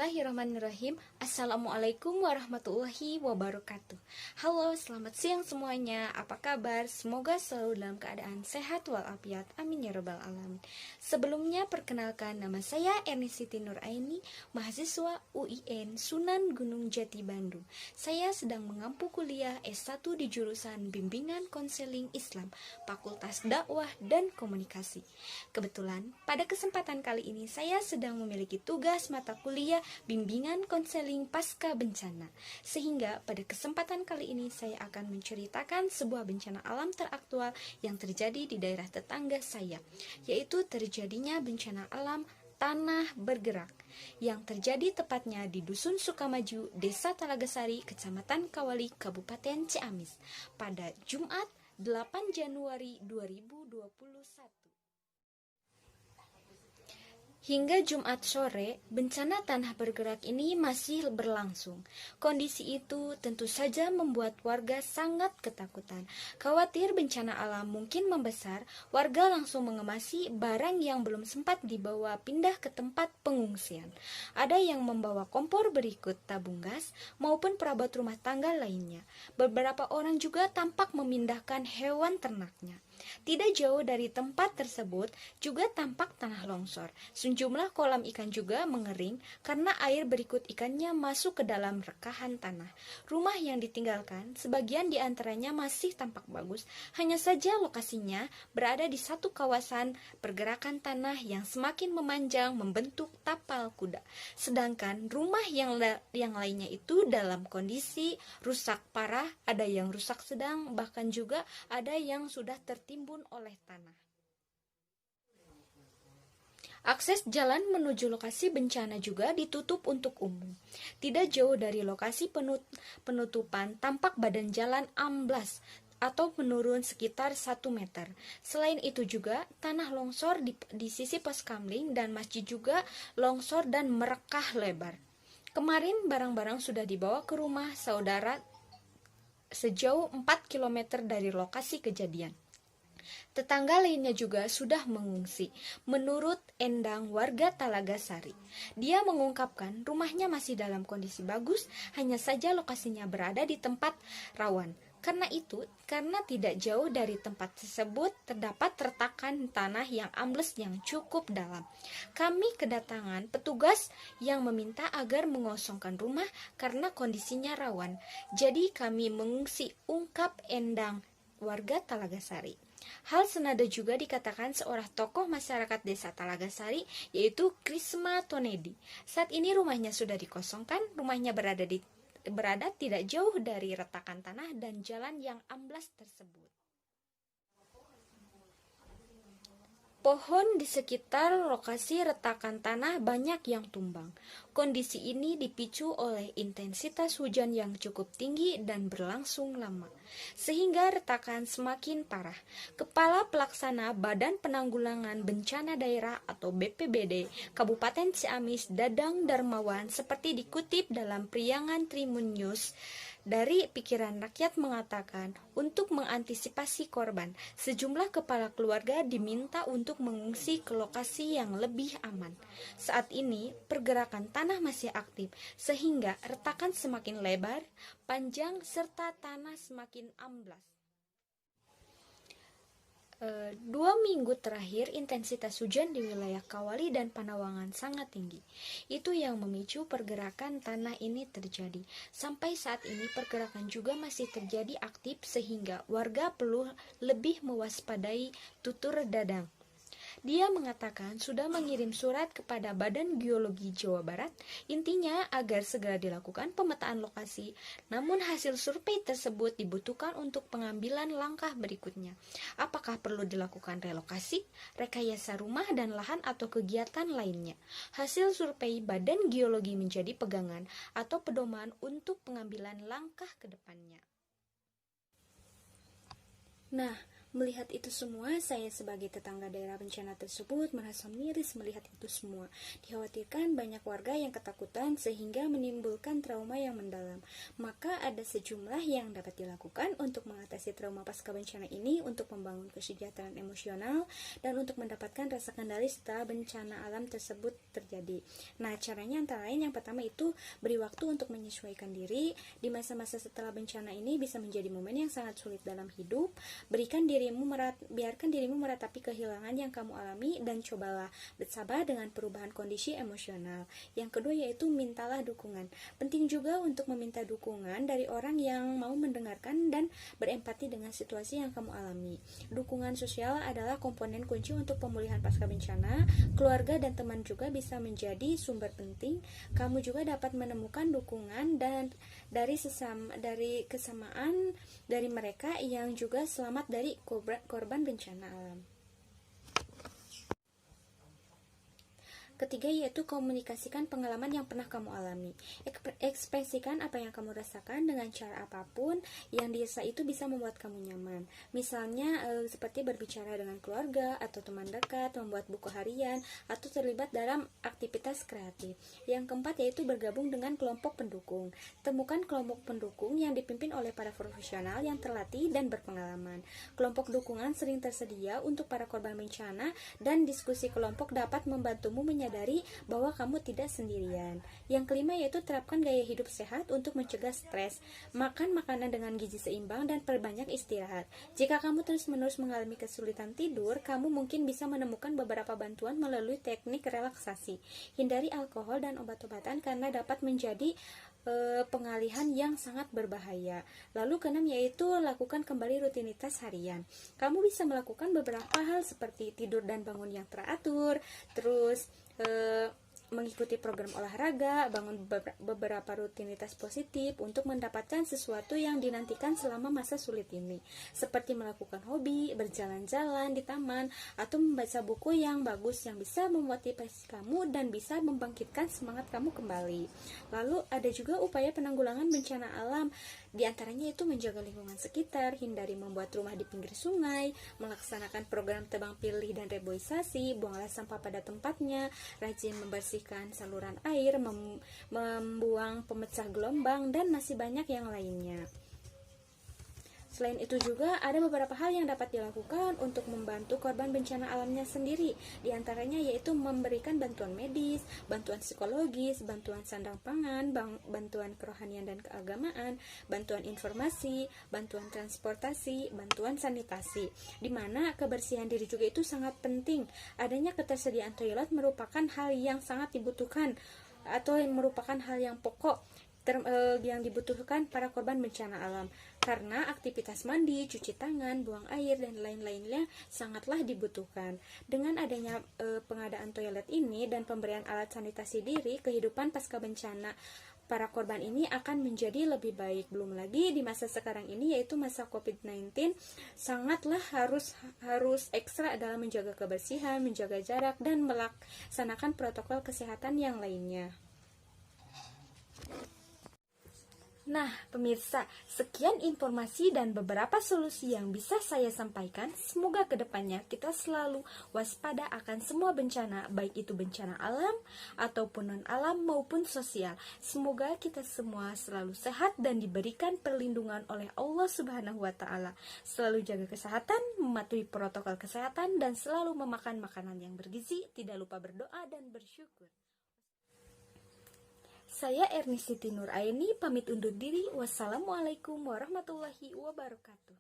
Bismillahirrahmanirrahim. Assalamualaikum warahmatullahi wabarakatuh. Halo, selamat siang semuanya. Apa kabar? Semoga selalu dalam keadaan sehat walafiat. Amin ya rabbal alamin. Sebelumnya perkenalkan, nama saya Erni Siti Nuraini, mahasiswa UIN Sunan Gunung Jati Bandung. Saya sedang mengampu kuliah S1 di jurusan Bimbingan Konseling Islam, Fakultas Dakwah dan Komunikasi. Kebetulan pada kesempatan kali ini saya sedang memiliki tugas mata kuliah Bimbingan Konseling Pasca Bencana. Sehingga pada kesempatan kali ini saya akan menceritakan sebuah bencana alam teraktual yang terjadi di daerah tetangga saya, yaitu terjadinya bencana alam tanah bergerak yang terjadi tepatnya di Dusun Sukamaju, Desa Talagasari, Kecamatan Kawali, Kabupaten Ciamis pada Jumat 8 Januari 2021. Hingga Jumat sore, bencana tanah bergerak ini masih berlangsung. Kondisi itu tentu saja membuat warga sangat ketakutan. Khawatir bencana alam mungkin membesar, warga langsung mengemasi barang yang belum sempat dibawa pindah ke tempat pengungsian. Ada yang membawa kompor berikut tabung gas maupun perabot rumah tangga lainnya. Beberapa orang juga tampak memindahkan hewan ternaknya. Tidak jauh dari tempat tersebut juga tampak tanah longsor. Sejumlah kolam ikan juga mengering karena air berikut ikannya masuk ke dalam rekahan tanah. Rumah yang ditinggalkan, sebagian diantaranya masih tampak bagus. Hanya saja lokasinya berada di satu kawasan pergerakan tanah yang semakin memanjang membentuk tapal kuda. Sedangkan rumah yang lainnya itu dalam kondisi rusak parah, ada yang rusak sedang, bahkan juga ada yang sudah tertimbun oleh tanah. Akses jalan menuju lokasi bencana juga ditutup untuk umum. Tidak jauh dari lokasi penutupan tampak badan jalan amblas atau menurun sekitar 1 meter. Selain itu juga tanah longsor di sisi pos kamling dan masjid juga longsor dan merekah lebar. Kemarin barang-barang sudah dibawa ke rumah saudara sejauh 4 km dari lokasi kejadian. Tetangga lainnya juga sudah mengungsi. Menurut Endang, warga Talagasari, dia mengungkapkan rumahnya masih dalam kondisi bagus, hanya saja lokasinya berada di tempat rawan. Karena tidak jauh dari tempat tersebut terdapat retakan tanah yang ambles yang cukup dalam. Kami kedatangan petugas yang meminta agar mengosongkan rumah karena kondisinya rawan. Jadi kami mengungsi, ungkap Endang, warga Talagasari. Hal senada juga dikatakan seorang tokoh masyarakat desa Talagasari, yaitu Krisma Tonedi. Saat ini rumahnya sudah dikosongkan, rumahnya berada tidak jauh dari retakan tanah dan jalan yang amblas tersebut. Pohon di sekitar lokasi retakan tanah banyak yang tumbang. Kondisi ini dipicu oleh intensitas hujan yang cukup tinggi dan berlangsung lama, sehingga retakan semakin parah. Kepala Pelaksana Badan Penanggulangan Bencana Daerah atau BPBD Kabupaten Ciamis, Dadang Darmawan, seperti dikutip dalam Priangan Tribun News, dari Pikiran Rakyat mengatakan, untuk mengantisipasi korban, sejumlah kepala keluarga diminta untuk mengungsi ke lokasi yang lebih aman. Saat ini, pergerakan tanah masih aktif, sehingga retakan semakin lebar, panjang, serta tanah semakin amblas. 2 minggu terakhir intensitas hujan di wilayah Kawali dan Panawangan sangat tinggi. Itu yang memicu pergerakan tanah ini terjadi. Sampai saat ini pergerakan juga masih terjadi aktif sehingga warga perlu lebih mewaspadai, tutur Dadang. Dia mengatakan sudah mengirim surat kepada Badan Geologi Jawa Barat, intinya agar segera dilakukan pemetaan lokasi. Namun hasil survei tersebut dibutuhkan untuk pengambilan langkah berikutnya. Apakah perlu dilakukan relokasi, rekayasa rumah dan lahan atau kegiatan lainnya? Hasil survei Badan Geologi menjadi pegangan atau pedoman untuk pengambilan langkah ke depannya. Nah, Melihat itu semua, saya sebagai tetangga daerah bencana tersebut merasa miris melihat itu semua. Dikhawatirkan banyak warga yang ketakutan sehingga menimbulkan trauma yang mendalam. Maka ada sejumlah yang dapat dilakukan untuk mengatasi trauma pasca bencana ini, untuk membangun kesejahteraan emosional dan untuk mendapatkan rasa kendali setelah bencana alam tersebut terjadi. Nah, caranya antara lain yang pertama itu beri waktu untuk menyesuaikan diri. Di masa-masa setelah bencana ini bisa menjadi momen yang sangat sulit dalam hidup. Biarkan dirimu meratapi kehilangan yang kamu alami dan cobalah bersabar dengan perubahan kondisi emosional. Yang kedua yaitu mintalah dukungan. Penting juga untuk meminta dukungan dari orang yang mau mendengarkan dan berempati dengan situasi yang kamu alami. Dukungan sosial adalah komponen kunci untuk pemulihan pasca bencana. Keluarga dan teman juga bisa menjadi sumber penting. Kamu juga dapat menemukan dukungan dan dari kesamaan dari mereka yang juga selamat dari korban bencana alam. Ketiga yaitu komunikasikan pengalaman yang pernah kamu alami. Ekspresikan apa yang kamu rasakan dengan cara apapun yang dirasa itu bisa membuat kamu nyaman. Misalnya seperti berbicara dengan keluarga atau teman dekat, membuat buku harian, atau terlibat dalam aktivitas kreatif. Yang keempat yaitu bergabung dengan kelompok pendukung. Temukan kelompok pendukung yang dipimpin oleh para profesional yang terlatih dan berpengalaman. Kelompok dukungan sering tersedia untuk para korban bencana dan diskusi kelompok dapat membantumu menyadari bahwa kamu tidak sendirian. Yang kelima yaitu terapkan gaya hidup sehat untuk mencegah stres. Makan makanan dengan gizi seimbang dan perbanyak istirahat. Jika kamu terus-menerus mengalami kesulitan tidur, kamu mungkin bisa menemukan beberapa bantuan melalui teknik relaksasi. Hindari alkohol dan obat-obatan karena dapat menjadi pengalihan yang sangat berbahaya. Lalu keenam yaitu lakukan kembali rutinitas harian. Kamu bisa melakukan beberapa hal seperti tidur dan bangun yang teratur, terus mengikuti program olahraga, bangun beberapa rutinitas positif untuk mendapatkan sesuatu yang dinantikan selama masa sulit ini, seperti melakukan hobi, berjalan-jalan di taman, atau membaca buku yang bagus yang bisa memotivasi kamu dan bisa membangkitkan semangat kamu kembali. Lalu ada juga upaya penanggulangan bencana alam, diantaranya itu menjaga lingkungan sekitar, hindari membuat rumah di pinggir sungai, melaksanakan program tebang pilih dan reboisasi, buanglah sampah pada tempatnya, rajin membersihkan saluran air, membuang pemecah gelombang, dan masih banyak yang lainnya. Selain itu juga ada beberapa hal yang dapat dilakukan untuk membantu korban bencana alamnya sendiri. Di antaranya yaitu memberikan bantuan medis, bantuan psikologis, bantuan sandang pangan, bantuan kerohanian dan keagamaan, bantuan informasi, bantuan transportasi, bantuan sanitasi. Di mana kebersihan diri juga itu sangat penting. Adanya ketersediaan toilet merupakan hal yang sangat dibutuhkan atau merupakan hal yang pokok yang dibutuhkan para korban bencana alam, karena aktivitas mandi, cuci tangan, buang air, dan lain-lainnya sangatlah dibutuhkan. Dengan adanya pengadaan toilet ini dan pemberian alat sanitasi diri, kehidupan pasca bencana para korban ini akan menjadi lebih baik. Belum lagi di masa sekarang ini yaitu masa COVID-19, sangatlah harus ekstra dalam menjaga kebersihan, menjaga jarak, dan melaksanakan protokol kesehatan yang lainnya. Nah, pemirsa, sekian informasi dan beberapa solusi yang bisa saya sampaikan. Semoga kedepannya kita selalu waspada akan semua bencana, baik itu bencana alam ataupun non-alam maupun sosial. Semoga kita semua selalu sehat dan diberikan perlindungan oleh Allah Subhanahu wa Ta'ala. Selalu jaga kesehatan, mematuhi protokol kesehatan, dan selalu memakan makanan yang bergizi. Tidak lupa berdoa dan bersyukur. Saya Erni Siti Nuraini pamit undur diri. Wassalamualaikum warahmatullahi wabarakatuh.